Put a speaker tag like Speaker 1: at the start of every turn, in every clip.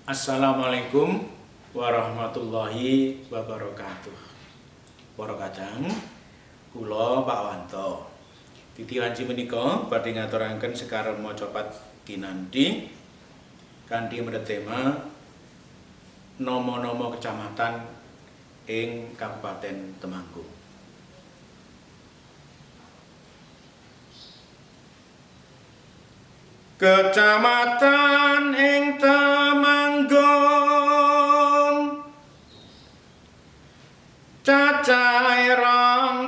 Speaker 1: Assalamualaikum warahmatullahi wabarakatuh. Para kadang, kula Pak Wanto. Titi wanci menika badhe ngaturaken sekarang maca kinanthi kanthi tema nama-nama kecamatan ing Kabupaten Temanggung. Kecamatan ing Temanggung cacahe 21.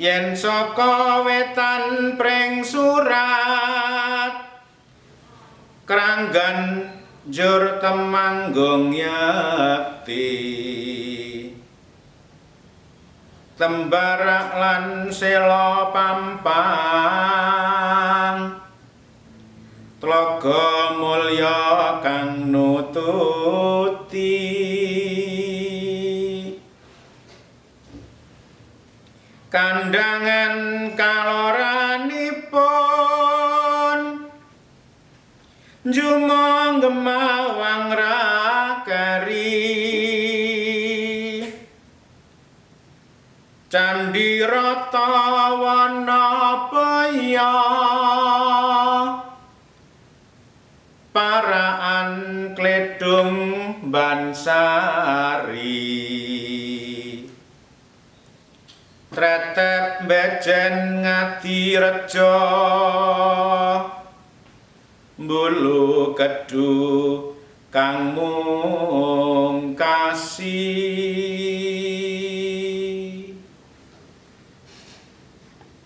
Speaker 1: Yen saka wetan pring Surat Kranggan Jur Temanggung Yakti Tembarak lan Sela Pampang Tlaga Mulya kang nututi kandangan kaloranipun Jumong Gemawang Rakari Candi Rata Wanapaya Paraan Kledung Bansari Tretep Bejen Ngadirejo Bulu Kedu Kang Mungkasi